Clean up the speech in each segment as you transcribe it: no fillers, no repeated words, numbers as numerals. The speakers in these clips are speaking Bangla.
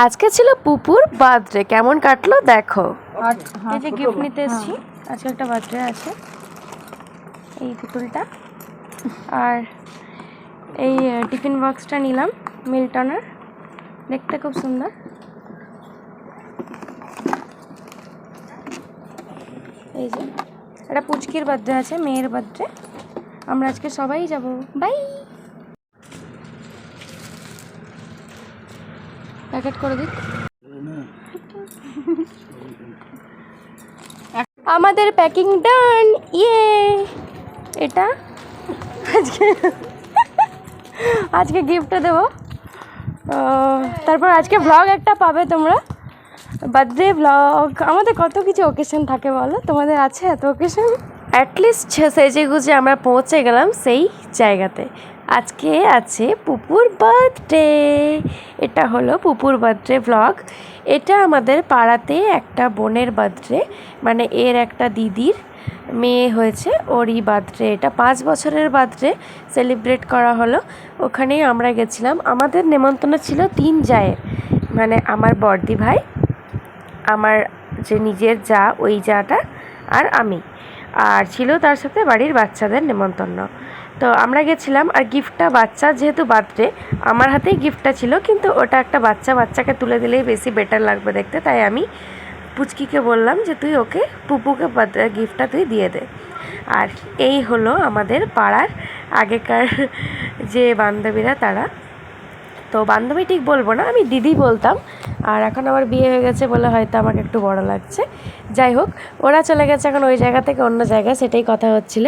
আজকে ছিল পুপুর বার্থডে, কেমন কাটলো দেখো। এই যে গিফট নিতে এসেছি, আজকে একটা বার্থডে আছে, এই পুতুলটা আর এই টিফিন বক্সটা নিলাম মিল্টনের, দেখতে খুব সুন্দর। এই যে একটা পুচকির বার্থডে আছে, মেয়ের বার্থডে, আমরা আজকে সবাই যাব। বাই। প্যাকেট করে দিই। আমাদের প্যাকিং ডান। ইয়ে এটা আজকে গিফটটা দেবো, তারপর আজকে ভ্লগ একটা পাবে তোমরা, বার্থডে ভ্লগ। আমাদের কত কিছু ওকেশন থাকে বলো, তোমাদের আছে এত ওকেশন? অ্যাটলিস্ট সেজে গুজে আমরা পৌঁছে গেলাম সেই জায়গাতে। আজকে আছে পুপুর বার্থডে, এটা হলো পুপুর বার্থডে ভ্লগ। এটা আমাদের পাড়াতে একটা বোনের বার্থডে, মানে এর একটা দিদির মেয়ে হয়েছে, ওরই বার্থডে। এটা 5 বছরের বার্থডে সেলিব্রেট করা হলো, ওখানেই আমরা গেছিলাম। আমাদের নেমন্তন্ন ছিল 3 জায়ের, মানে আমার বড়দি ভাই, আমার যে নিজের যা ওই যাটা, আর আমি, আর ছিল তার সাথে বাড়ির বাচ্চাদের নেমন্তন্ন। তো আমরা গেছিলাম, আর গিফটটা বাচ্চা যেহেতু বার্থডে, আমার হাতেই গিফটটা ছিল, কিন্তু ওটা একটা বাচ্চাকে তুলে দিলেই বেশি বেটার লাগবে দেখতে, তাই আমি পুচকিকে বললাম যে তুই ওকে পুপুকে গিফটটা তুই দিয়ে দে। আর এই হলো আমাদের পাড়ার আগেকার যে বান্ধবীরা, তারা তো বান্ধবী ঠিক বলবো না, আমি দিদি বলতাম, আর এখন আমার বিয়ে হয়ে গেছে বলে হয়তো আমাকে একটু বড় লাগছে। যাই হোক, ওরা চলে গেছে এখন ওই জায়গা থেকে অন্য জায়গায়, সেটাই কথা হচ্ছিল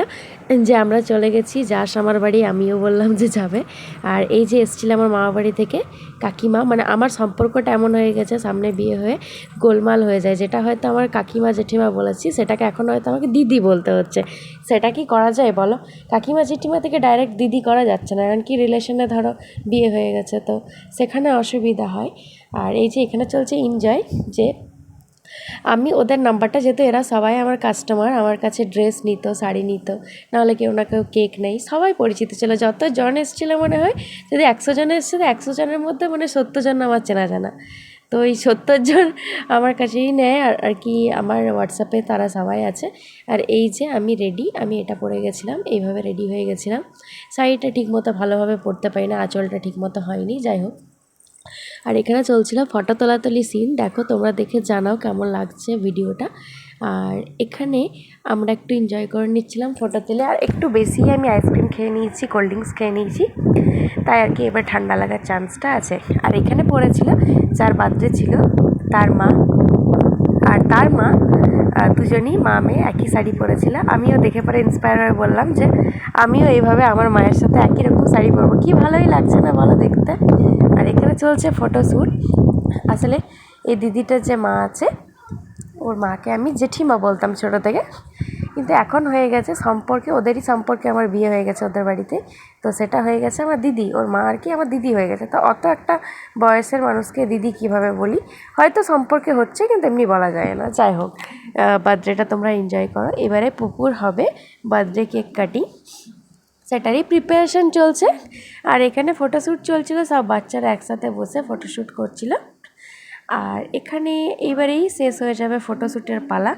যে আমরা চলে গেছি যাস আমার বাড়ি, আমিও বললাম যে যাবে। আর এই যে এসেছিলাম আমার মামা বাড়ি থেকে কাকিমা, মানে আমার সম্পর্কটা এমন হয়ে গেছে সামনে বিয়ে হয়ে গোলমাল হয়ে যায়, যেটা হয়তো আমার কাকিমা জেঠিমা বলেছি সেটাকে এখন হয়তো আমাকে দিদি বলতে হচ্ছে। সেটা কি করা যায় বলো? কাকিমা জেঠিমা থেকে ডাইরেক্ট দিদি করা যাচ্ছে না, কারণ কি রিলেশনে ধরো বিয়ে হয়ে গেছে, তো সেখানে অসুবিধা হয়। আর এই যে এখানে চলছে এনজয়, যে আমি ওদের নাম্বারটা, যেহেতু এরা সবাই আমার কাস্টমার, আমার কাছে ড্রেস নিত, শাড়ি নিত, নাহলে কেউ না কেউ কেক নেই, সবাই পরিচিত ছিল। যত জন এসেছিলো মনে হয়, যদি 100 জন এসেছিলো 100 জনের মধ্যে মানে 70 জন আমার চেনা জানা, তো এই 70 জন আমার কাছেই নেয়। আর কি আমার হোয়াটসঅ্যাপে তারা সবাই আছে। আর এই যে আমি রেডি, আমি এটা পরে গেছিলাম, এইভাবে রেডি হয়ে গেছিলাম। শাড়িটা ঠিকমতো ভালোভাবে পরতে পারি না, আঁচলটা ঠিকমতো হয়নি, যাই হোক। আর এখানে চলছিল ফটো তোলাতুলি সিন, দেখো তোমরা দেখে জানাও কেমন লাগছে ভিডিওটা। আর এখানে আমরা একটু এনজয় করে নিচ্ছিলাম ফটো তুলে, আর একটু বেশি আমি আইসক্রিম খেয়ে নিয়েছি, কোল্ড ড্রিঙ্কস খেয়ে নিয়েছি, তাই আর কি এবার ঠান্ডা লাগার চান্সটা আছে। আর এখানে পড়েছিল যার বার্থডে ছিল তার মা, আর তার মা, দুজনই মা মেয়ে একই শাড়ি পরেছিল। আমিও দেখে পরে ইন্সপায়ার হয়ে বললাম যে আমিও এইভাবে আমার মায়ের সাথে একই রকম শাড়ি পরবো, কি ভালোই লাগছে না বলো দেখতে। আর এখানে চলছে ফটোশ্যুট। আসলে এই দিদিটার যে মা আছে, ওর মাকে আমি জেঠিমা বলতাম ছোটো থেকে, কিন্তু এখন হয়ে গেছে সম্পর্কে, ওদেরই সম্পর্কে আমার বিয়ে হয়ে গেছে ওদের বাড়িতে, তো সেটা হয়ে গেছে আমার দিদি, ওর মা আর কি আমার দিদি হয়ে গেছে। তো অত একটা বয়সের মানুষকে দিদি কিভাবে বলি, হয়তো সম্পর্কে হচ্ছে কিন্তু এমনি বলা যায় না। যাই হোক, বার্থডেটা তোমরা এনজয় করো। এবারে পুকুর হবে বার্থডে কেক কাটিং, সেটারই প্রিপারেশন চলছে। আর এখানে ফটোশ্যুট চলছিল, সব বাচ্চারা একসাথে বসে ফটোশ্যুট করছিল। আর এখানে এবারেই শেষ হয়ে যাবে ফটোশ্যুটের পালা,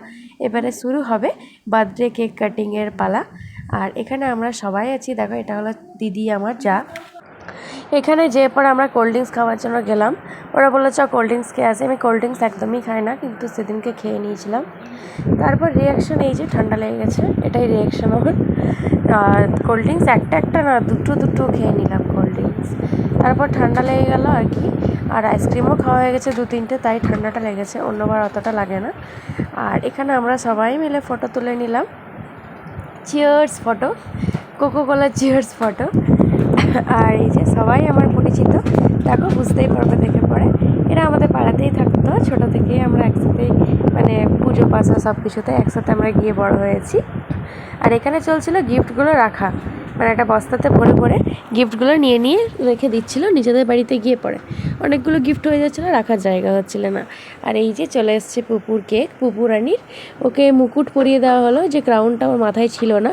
এবারে শুরু হবে বার্থডে কেক কাটিংয়ের পালা। আর এখানে আমরা সবাই আছি, দেখো এটা হলো দিদি আমার যা। এখানে যে পরে আমরা কোল্ড ড্রিঙ্কস খাওয়ার জন্য গেলাম, ওরা বললো চ কোল্ড ড্রিঙ্কস খেয়ে আসে। আমি কোল্ড ড্রিঙ্কস একদমই খাই না, কিন্তু সেদিনকে খেয়ে নিয়েছিলাম। তারপর রিয়াকশান এই যে ঠান্ডা লেগে গেছে, এটাই রিয়াকশান আমার। আর কোল্ড ড্রিঙ্কস একটা না দুটো খেয়ে নিলাম কোল্ড ড্রিঙ্কস, তারপর ঠান্ডা লেগে গেল আর কি। আর আইসক্রিমও খাওয়া হয়ে গেছে 2-3টে, তাই ঠান্ডাটা লেগেছে, অন্যবার অতটা লাগে না। আর এখানে আমরা সবাই মিলে ফটো তুলে নিলাম, cheers photo, Coca Cola cheers photo. আর এই যে সবাই আমার পরিচিত, দেখো বুঝতেই পারবে দেখে পরে, এরা আমাদের পাড়াতেই থাকতো, ছোটো থেকেই আমরা একসাথেই, মানে পুজো পাশা সব কিছুতে একসাথে আমরা গিয়ে বড় হয়েছি। আর এখানে চলছিল গিফটগুলো রাখা, মানে একটা বস্তাতে ভরে ভরে গিফটগুলো নিয়ে নিয়ে রেখে দিচ্ছিলো নিজেদের বাড়িতে গিয়ে পরে। অনেকগুলো গিফট হয়ে যাচ্ছিলো, রাখার জায়গা হচ্ছিল না। আর এই যে চলে এসছে পুপুর কেক, পুপু রানির। ওকে মুকুট পরিয়ে দেওয়া হলো, যে ক্রাউনটা ওর মাথায় ছিল না,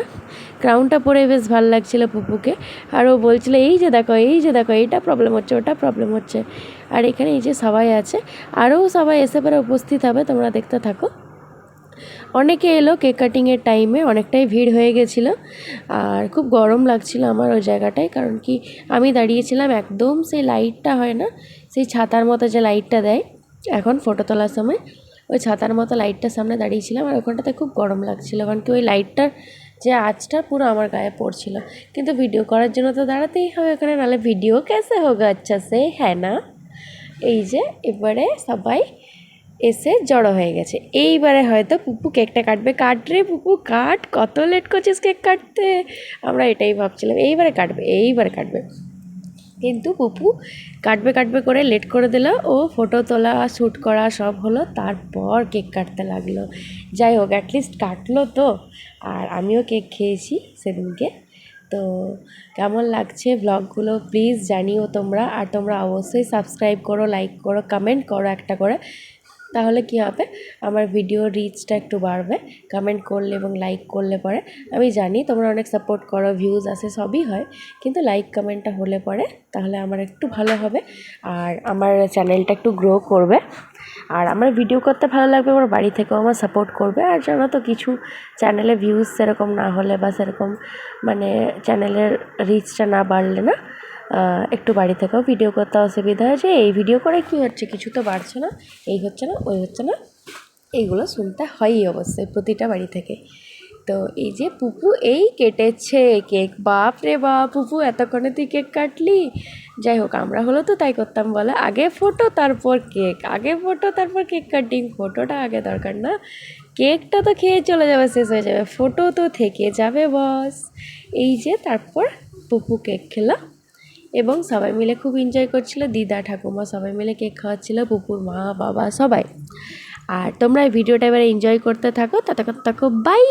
ক্রাউনটা পরে বেশ ভালো লাগছিলো পুপুকে। আর ও বলছিলো এই যে দেখো এইটা প্রবলেম হচ্ছে, ওটা প্রবলেম হচ্ছে। আর এখানে এই যে সবাই আছে, আরও সবাই এসে পরে উপস্থিত হবে, তোমরা দেখতে থাকো। অনেকে এলো কেক কাটিংয়ের টাইমে, অনেকটাই ভিড় হয়ে গেছিলো। আর খুব গরম লাগছিল আমার ওই জায়গাটায়, কারণ কি আমি দাঁড়িয়েছিলাম একদম সেই লাইটটা হয় না, সেই ছাতার মতো যে লাইটটা দেয় এখন ফটো তোলার সময়, ওই ছাতার মতো লাইটটার সামনে দাঁড়িয়েছিলাম। আর ওখানটাতে খুব গরম লাগছিলো, কারণ কি ওই লাইটটার যে আঁচটা পুরো আমার গায়ে পড়ছিল। কিন্তু ভিডিও করার জন্য তো দাঁড়াতেই হবে ওখানে, নাহলে ভিডিও कैसे होगा अच्छा से, হ্যাঁ না। এই যে এবারে সবাই এসে জড়ো হয়ে গেছে। এইবারে হয়তো পুপু কেকটা কাটবে। কাট রে পুপু কাট, কত লেট করছিস কেক কাটতে। আমরা এটাই ভাবছিলাম এইবারে কাটবে। কিন্তু পুপু কাটবে করে লেট করে দিল। ও ফটো তোলা শ্যুট করা সব হলো, তারপর কেক কাটতে লাগলো। যাই হোক, অ্যাটলিস্ট কাটলো তো। আর আমিও কেক খেয়েছি সেদিনকে। তো কেমন লাগছে ব্লগগুলো প্লিজ জানিও তোমরা। আর তোমরা অবশ্যই সাবস্ক্রাইব করো, লাইক করো, কমেন্ট করো একটা করে। তাহলে কী হবে, আমার ভিডিও রিচটা একটু বাড়বে। কমেন্ট করলে এবং লাইক করলে পরে, আমি জানি তোমরা অনেক সাপোর্ট করো, ভিউজ আসে, সবই হয়, কিন্তু লাইক কমেন্টটা হলে পরে তাহলে আমার একটু ভালো হবে, আর আমার চ্যানেলটা একটু গ্রো করবে। আর আমার ভিডিও করতে ভালো লাগবে, আমার বাড়ি থেকেও আমার সাপোর্ট করবে। আর জানো তো, কিছু চ্যানেলে ভিউজ সেরকম না হলে বা সেরকম মানে চ্যানেলের রিচটা না বাড়লে না, একটু বাড়ি থেকেও ভিডিও করতে অসুবিধা হয়, যে এই ভিডিও করে কী হচ্ছে, কিছু তো বাড়ছে না, এই হচ্ছে না, ওই হচ্ছে না, এইগুলো শুনতে হয়ই অবশ্যই প্রতিটা বাড়ি থেকে। তো এই যে পুপু এই কেটেছে কেক, বাপ রে বাপ, পুপু এতক্ষণে তুই কেক কাটলি। যাই হোক, আমরা হলো তো তাই করতাম, বলে আগে ফটো তারপর কেক, আগে ফটো তারপর কেক কাটিং, ফটোটা আগে দরকার না, কেকটা তো খেয়ে চলে যাবে, শেষ হয়ে যাবে, ফটো তো থেকে যাবে বস। এই যে তারপর পুপু কেক খেলো এবং সবাই মিলে খুব এনজয় করছিল, দিদা ঠাকুমা সবাই মিলে কেক খাওয়াচ্ছিল, পুপুর মা বাবা সবাই। আর তোমরা এই ভিডিওটা এবারে এনজয় করতে থাকো, ততক্ষণ থাকো, বাই।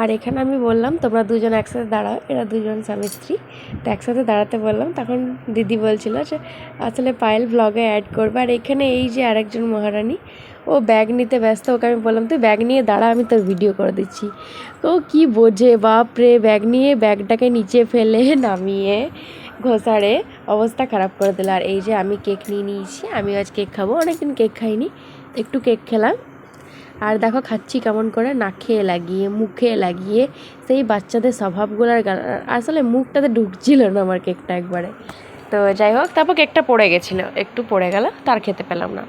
আর এখানে আমি বললাম তোমরা দুজন একসাথে দাঁড়াও, এরা দুজন স্বামী স্ত্রী, তো একসাথে দাঁড়াতে বললাম। তখন দিদি বলছিল যে আসলে পায়েল ব্লগে অ্যাড করবে। আর এখানে এই যে আরেকজন মহারানী, ও ব্যাগ নিতে ব্যস্ত, ওকে আমি বললাম তুই ব্যাগ নিয়ে দাঁড়া, আমি তোর ভিডিও করে দিচ্ছি। ও কি বোঝে, বাপরে, ব্যাগ নিয়ে ব্যাগটাকে নিচে ফেলে নামিয়ে ঘোষাড়ে অবস্থা খারাপ করে দিল। আর এই যে আমি কেক নিয়ে নিয়েছি, আমি আজ কেক খাবো, অনেকদিন কেক খাইনি, একটু কেক খেলাম। আর দেখো খাচ্ছি কেমন করে, নাকে লাগিয়ে, মুখে লাগিয়ে, সেই বাচ্চাদের স্বভাবগুলোর আসলে মুখটাতে ঢুকছিল না আমার কেকটা একবারে। তো যাই হোক, তারপর কেকটা পড়ে গেছিলো, একটু পড়ে গেল, তার খেতে পেলাম না।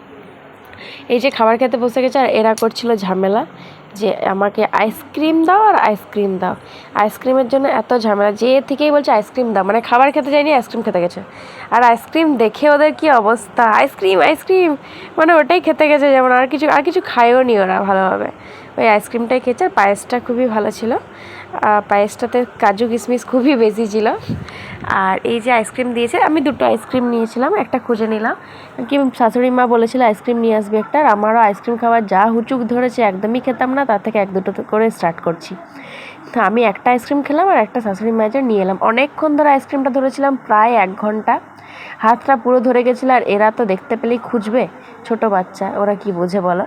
এই যে খাবার খেতে বসে গেছে, আর এরা করছিল ঝামেলা যে আমাকে আইসক্রিম দাও আর আইসক্রিম দাও। আইসক্রিমের জন্য এত ঝামেলা, যে থেকেই বলছে আইসক্রিম দাও, মানে খাবার খেতে যায়নি, আইসক্রিম খেতে গেছে। আর আইসক্রিম দেখে ওদের কি অবস্থা, আইসক্রিম মানে ওটাই খেতে গেছে, যেমন আর কিছু খায়ও নি ওরা ভালোভাবে। ওই আইসক্রিমটাই খেয়েছে। আর পায়েসটা খুবই ভালো ছিল, পায়েসটাতে কাজু কিশমিশ খুবই বেশি ছিল। আর এই যে আইসক্রিম দিয়েছে, আমি দুটো আইসক্রিম নিয়েছিলাম, একটা খুঁজে নিলাম কি শাশুড়ি মা বলেছিল আইসক্রিম নিয়ে আসবে একটা। আর আমারও আইসক্রিম খাওয়ার যা হুচুক ধরেছে, একদমই খেতাম না, তার থেকে এক দুটো করে স্টার্ট করছি। তো আমি একটা আইসক্রিম খেলাম আর একটা শাশুড়ি মায়ের নিয়ে এলাম। অনেকক্ষণ ধরে আইসক্রিমটা ধরেছিলাম, প্রায় 1 ঘন্টা, হাতটা পুরো ধরে গেছিলো। আর এরা তো দেখতে পেলেই খুঁজবে, ছোট বাচ্চা, ওরা কি বোঝে বলো।